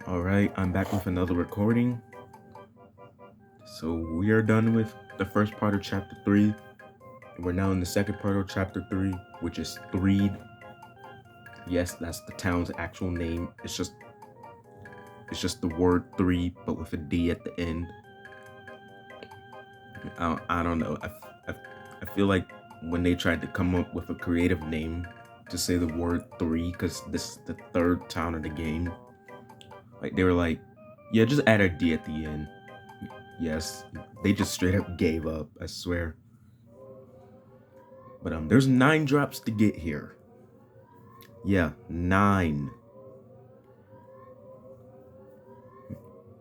Alright, I'm back with another recording. So we are done with the first part of chapter 3. We're now in the second part of chapter 3, which is Threed. Yes, that's the town's actual name. It's just the word three, but with a D at the end. I don't know. I feel like when they tried to come up with a creative name to say the word three, because this is the third town of the game, like they were like, yeah, just add a D at the end. Yes, they just straight up gave up, I swear. But there's 9 drops to get here. Yeah, 9.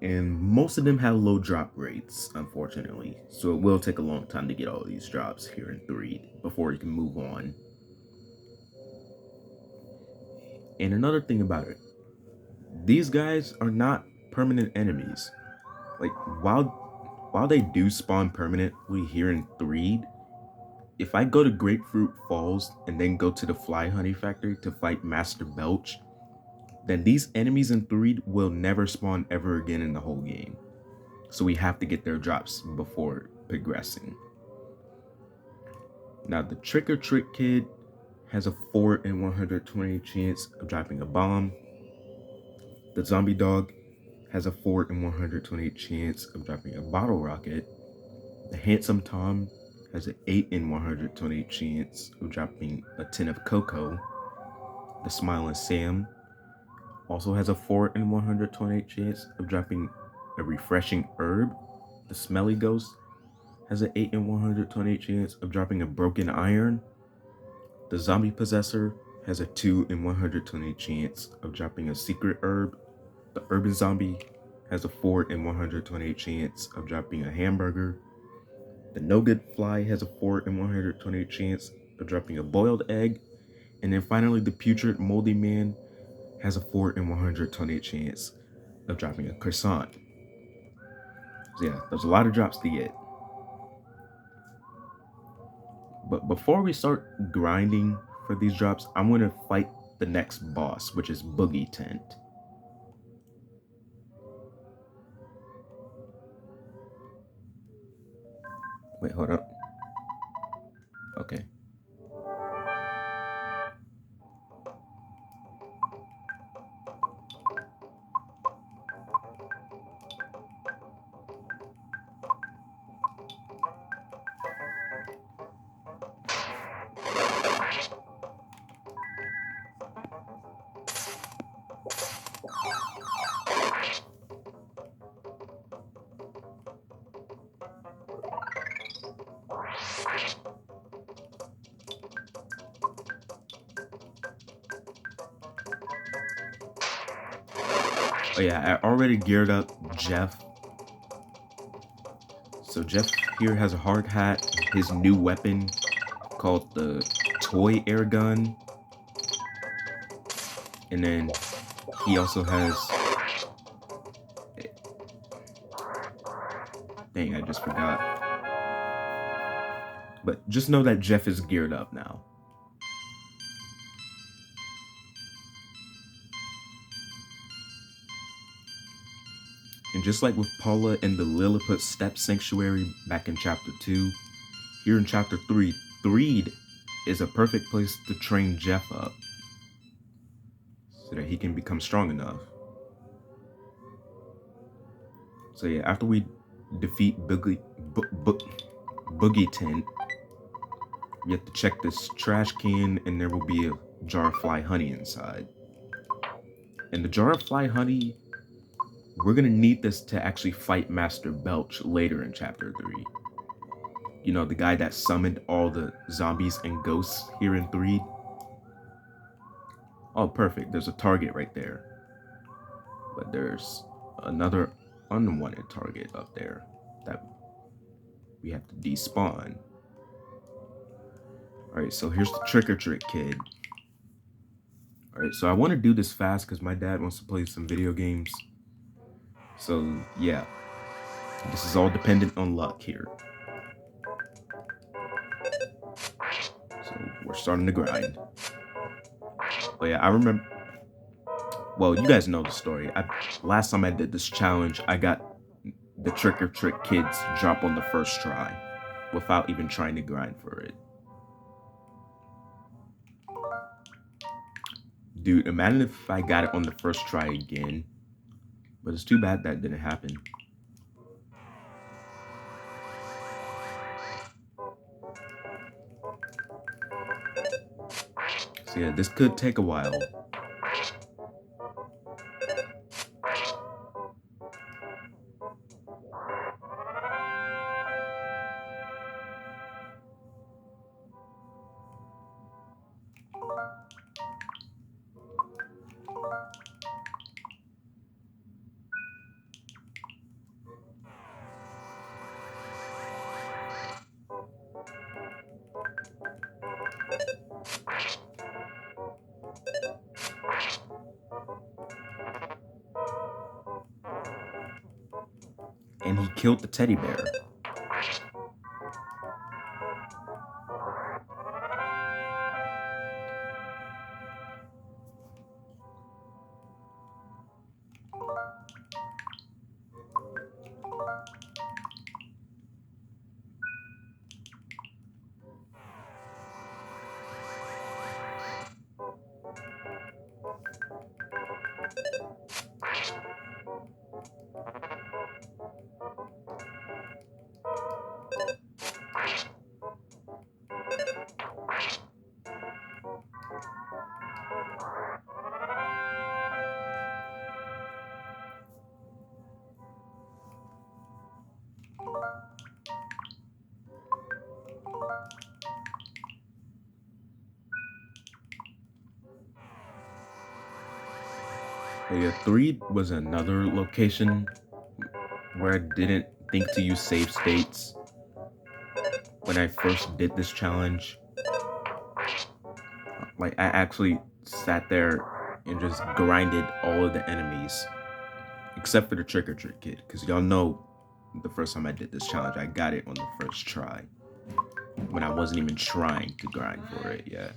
And most of them have low drop rates, unfortunately. So it will take a long time to get all these drops here in 3 before you can move on. And another thing about it, these guys are not permanent enemies. Like while they do spawn permanently here in 3, if I go to Grapefruit Falls and then go to the Fly Honey Factory to fight Master Belch, then these enemies in 3 will never spawn ever again in the whole game. So we have to get their drops before progressing. Now the Trick or Trick Kid has a 4 in 120 chance of dropping a bomb. The Zombie Dog has a 4 in 128 chance of dropping a bottle rocket. The Handsome Tom has an 8 in 128 chance of dropping a tin of cocoa. The Smiling Sam also has a 4 in 128 chance of dropping a refreshing herb. The Smelly Ghost has an 8 in 128 chance of dropping a broken iron. The Zombie Possessor has a 2 in 128 chance of dropping a secret herb. The Urban Zombie has a 4 in 128 chance of dropping a hamburger. The No Good Fly has a 4 in 128 chance of dropping a boiled egg. And then finally, the Putrid Moldy Man has a 4 in 128 chance of dropping a croissant. So yeah, there's a lot of drops to get. But before we start grinding for these drops, I'm going to fight the next boss, which is Boogie Tent. Wait, hold up. Okay. Oh yeah, I already geared up Jeff. So Jeff here has a hard hat, his new weapon called the Toy Air Gun. And then he also has... Dang, I just forgot. But just know that Jeff is geared up now. And just like with Paula and the Lilliput Step Sanctuary back in Chapter 2, here in Chapter 3, Threed is a perfect place to train Jeff up so that he can become strong enough. So yeah, after we defeat Boogie Tent, we have to check this trash can and there will be a jar of fly honey inside. And the jar of fly honey, we're gonna need this to actually fight Master Belch later in Chapter 3. You know, the guy that summoned all the zombies and ghosts here in 3. Oh, perfect. There's a target right there. But there's another unwanted target up there that we have to despawn. Alright, so here's the Trick or Trick Kid. Alright, so I want to do this fast because my dad wants to play some video games. So, yeah. This is all dependent on luck here. So, we're starting to grind. But yeah, I remember Well, you guys know the story. Last time I did this challenge, I got the Trick or Trick Kids drop on the first try without even trying to grind for it. Dude, imagine if I got it on the first try again. But it's too bad that didn't happen. So yeah, this could take a while. And he killed the teddy bear. Yeah, 3 was another location where I didn't think to use save states when I first did this challenge. Like, I actually sat there and just grinded all of the enemies, except for the Trick or Trick Kid, because y'all know the first time I did this challenge, I got it on the first try, when I wasn't even trying to grind for it, yeah.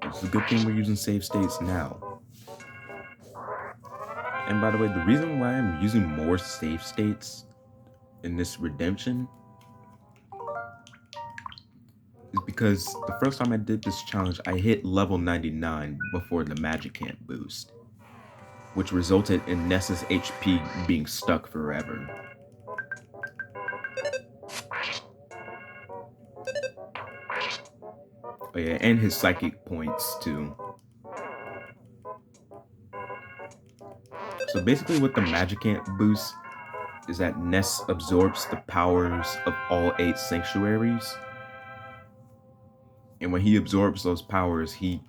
It's a good thing we're using save states now. And by the way, the reason why I'm using more save states in this redemption is because the first time I did this challenge, I hit level 99 before the magic camp boost, which resulted in Ness's HP being stuck forever. Oh yeah, and his psychic points too. So basically what the magic camp boost is that Ness absorbs the powers of all 8 sanctuaries. And when he absorbs those powers, he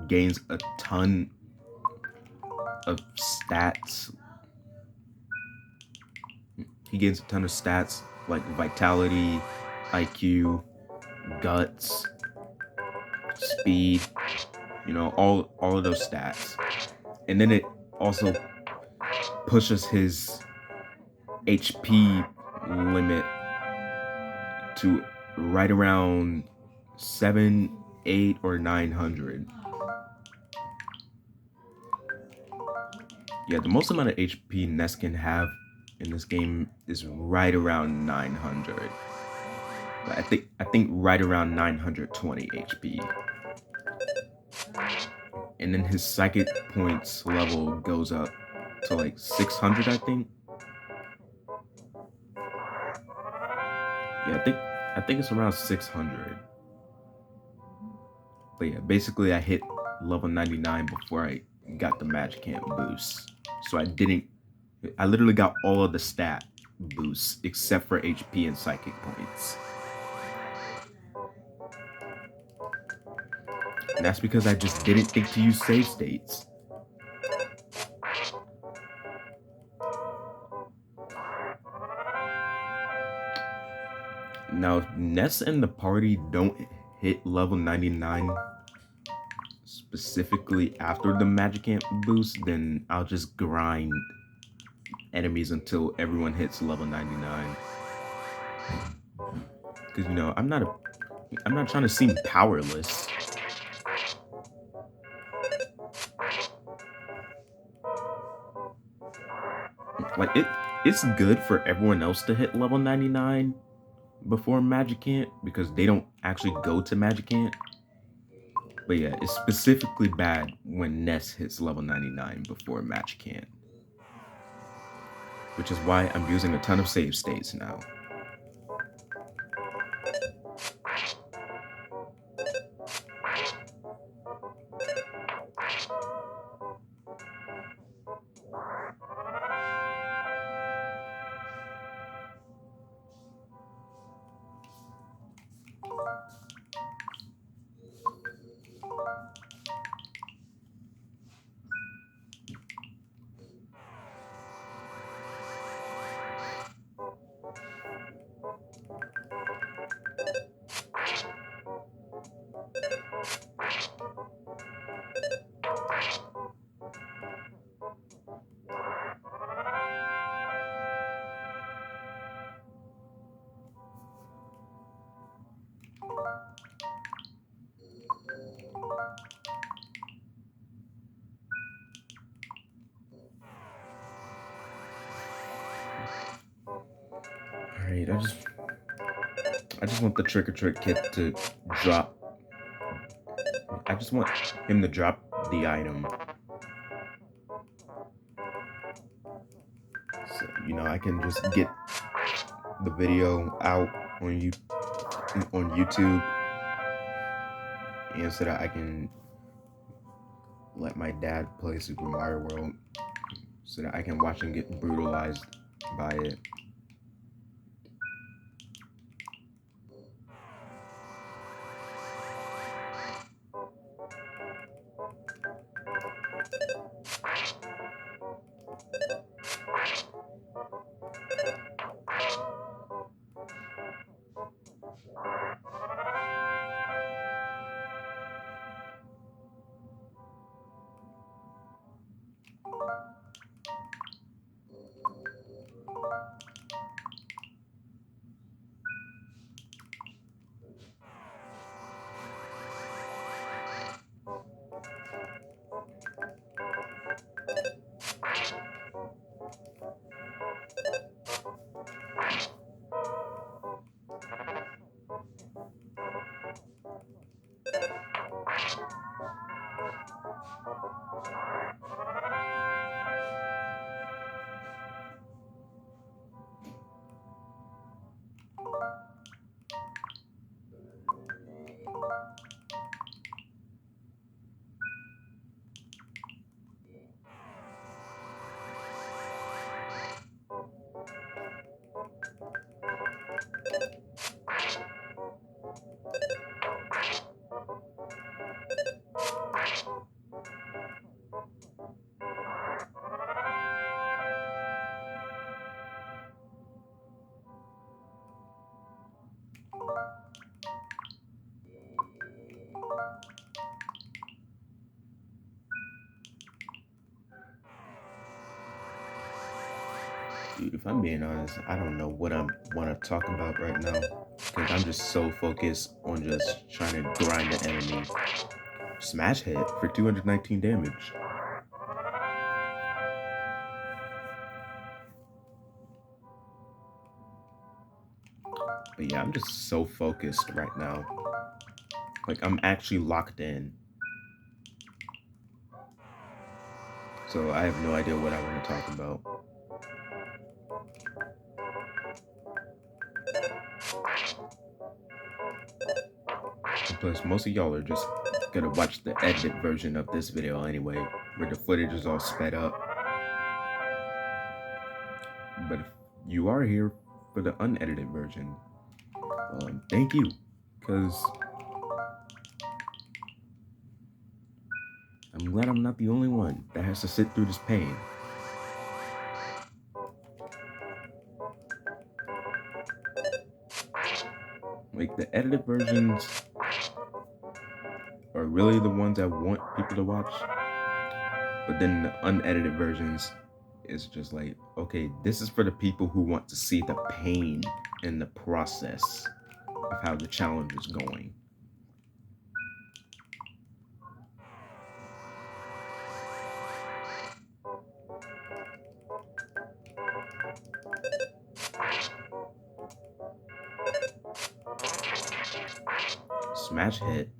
gains a ton of stats. He gains a ton of stats like vitality, IQ, guts, speed, you know, all of those stats. And then it also pushes his HP limit to right around 7, 8, or 900. Yeah, the most amount of HP Ness can have in this game is right around 900. But I think right around 920 HP. And then his psychic points level goes up to like 600, I think. Yeah, I think it's around 600. But yeah, basically I hit level 99 before I got the magic camp boost. So I literally got all of the stat boosts except for HP and psychic points. And that's because I just didn't think to use save states. Now, if Ness and the party don't hit level 99 specifically after the magic camp boost, then I'll just grind enemies until everyone hits level 99. Because, you know, I'm not trying to seem powerless. Like, it's good for everyone else to hit level 99 before Magicant, because they don't actually go to Magicant. But yeah, it's specifically bad when Ness hits level 99 before Magicant. Which is why I'm using a ton of save states now. Alright, I just want the Trick or Trick Kid to drop. I just want him to drop the item. So, you know, I can just get the video out on YouTube, and so that I can let my dad play Super Mario World, so that I can watch him get brutalized by it. Dude, if I'm being honest, I don't know what I want to talk about right now, because I'm just so focused on just trying to grind the enemy. Smash hit for 219 damage. But yeah, I'm just so focused right now. Like, I'm actually locked in. So I have no idea what I want to talk about. And plus, most of y'all are just gonna watch the edited version of this video anyway, where the footage is all sped up. But if you are here for the unedited version, thank you, because I'm glad I'm not the only one that has to sit through this pain. Like, the edited versions are really the ones I want people to watch, but then the unedited versions, It's just like, okay, this is for the people who want to see the pain in the process of how the challenge is going. Smash hit.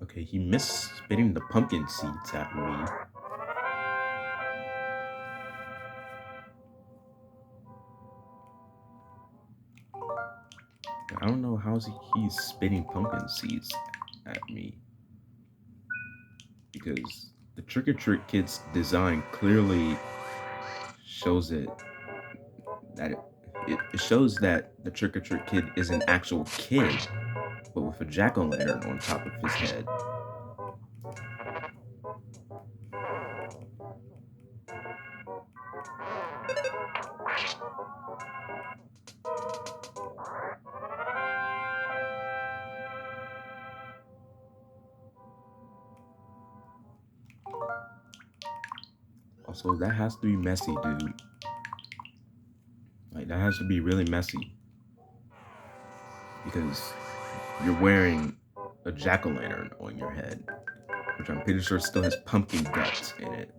Okay, he missed spitting the pumpkin seeds at me. I don't know how he's spitting pumpkin seeds at me. Because the Trick or Treat Kid's design clearly shows it shows that the Trick or Treat Kid is an actual kid, but with a jack-o'-lantern on top of his head. Also, that has to be messy, dude. Like, that has to be really messy. Because you're wearing a jack-o'-lantern on your head, which I'm pretty sure still has pumpkin guts in it.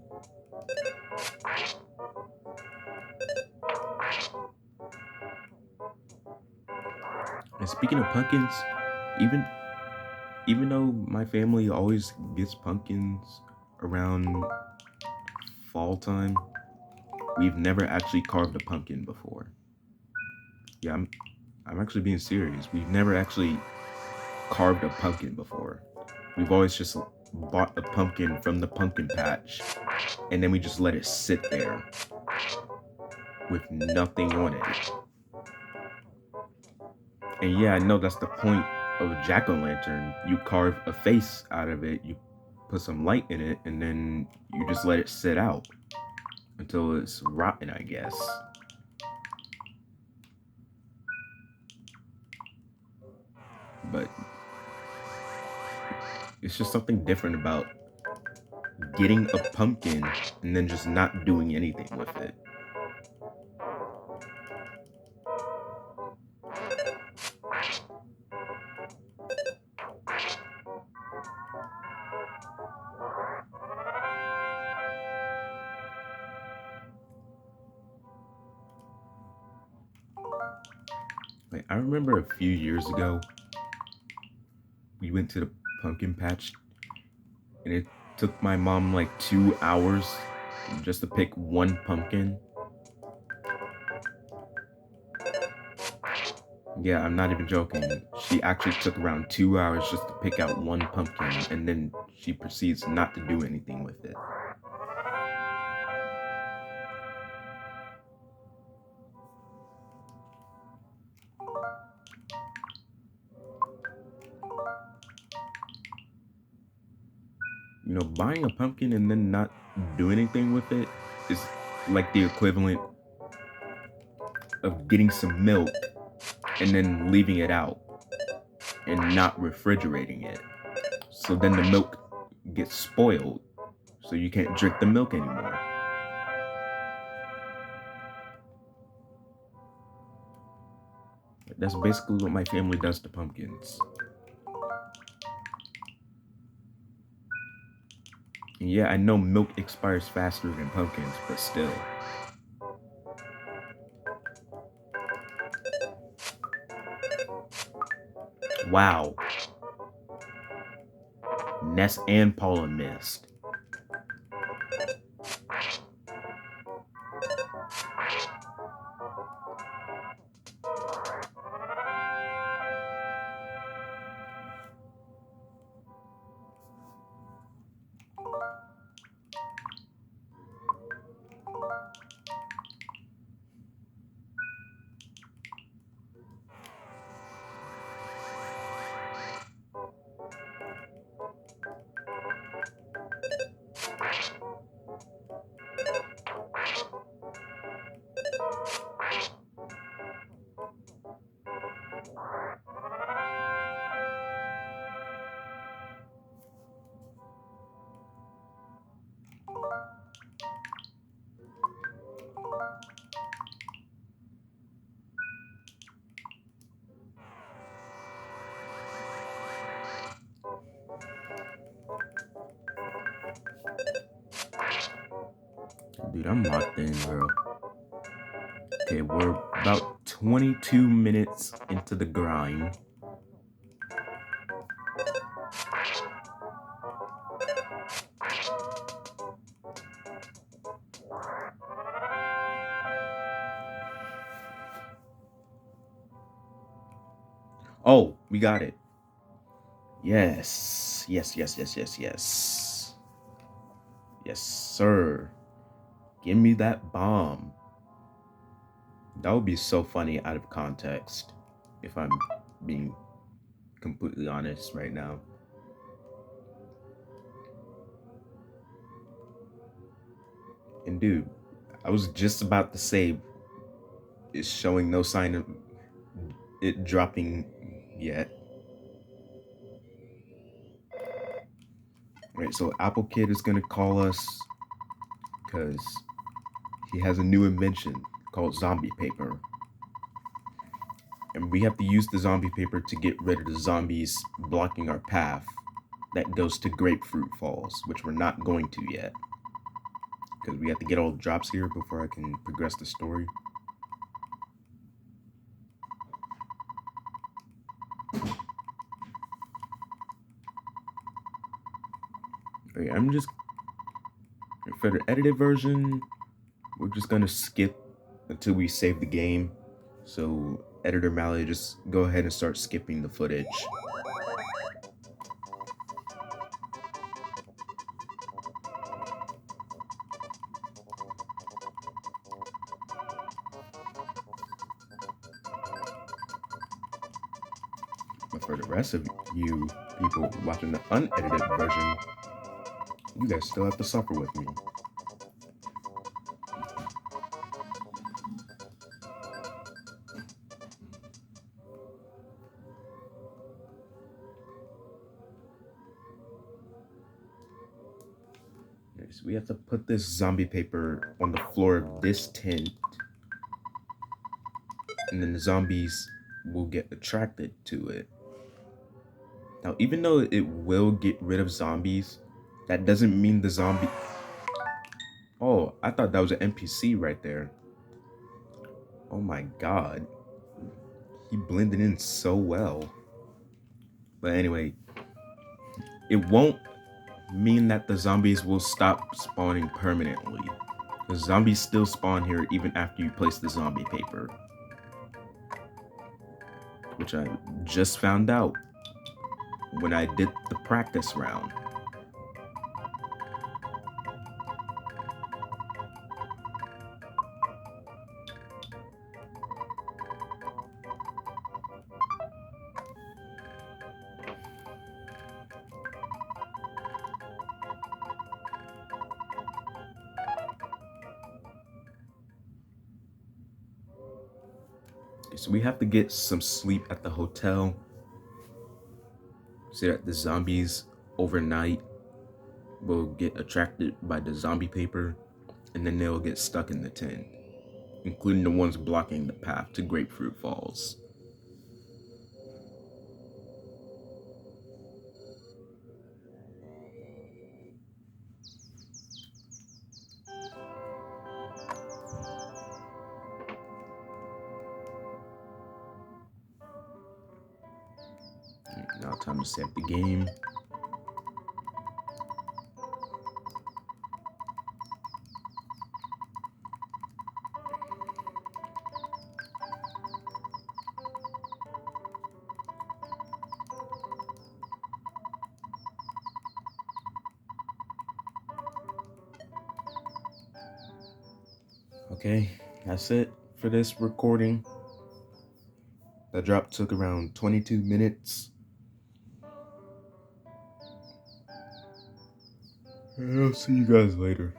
And speaking of pumpkins, even though my family always gets pumpkins around fall time, we've never actually carved a pumpkin before. Yeah, I'm actually being serious. We've never actually carved a pumpkin before. We've always just bought a pumpkin from the pumpkin patch, and then we just let it sit there with nothing on it. And yeah, I know that's the point of a jack-o'-lantern. You carve a face out of it, you put some light in it, and then you just let it sit out until it's rotten, I guess. But it's just something different about getting a pumpkin and then just not doing anything with it. Like, I remember a few years ago, we went to the pumpkin patch, and it took my mom like 2 hours just to pick one pumpkin. Yeah, I'm not even joking. She actually took around 2 hours just to pick out one pumpkin, and then she proceeds not to do anything with it. You know, buying a pumpkin and then not do anything with it is like the equivalent of getting some milk and then leaving it out and not refrigerating it. So then the milk gets spoiled, so you can't drink the milk anymore. That's basically what my family does to pumpkins. And yeah, I know milk expires faster than pumpkins, but still. Wow. Ness and Paula missed. Dude, I'm locked in, bro. Okay, we're about 22 minutes into the grind. Oh, we got it. Yes. Yes, yes, yes, yes, yes. Yes, sir. Give me that bomb. That would be so funny out of context, if I'm being completely honest right now. And dude, I was just about to say it's showing no sign of it dropping yet. Right, so Apple Kid is gonna call us because he has a new invention called zombie paper. And we have to use the zombie paper to get rid of the zombies blocking our path that goes to Grapefruit Falls, which we're not going to yet. Because we have to get all the drops here before I can progress the story. Okay, I'm just, for the edited version, we're just gonna skip until we save the game. So editor Mally, just go ahead and start skipping the footage. But for the rest of you people watching the unedited version, you guys still have to suffer with me. Okay, so we have to put this zombie paper on the floor of this tent, and then the zombies will get attracted to it. Now, even though it will get rid of zombies, that doesn't mean the zombie... Oh, I thought that was an NPC right there. Oh my god. He blended in so well. But anyway, it won't mean that the zombies will stop spawning permanently. The zombies still spawn here even after you place the zombie paper. Which I just found out when I did the practice round. So we have to get some sleep at the hotel so that the zombies overnight will get attracted by the zombie paper, and then they'll get stuck in the tent, including the ones blocking the path to Grapefruit Falls. Now time to save the game. Okay, that's it for this recording. The drop took around 22 minutes. And I'll see you guys later.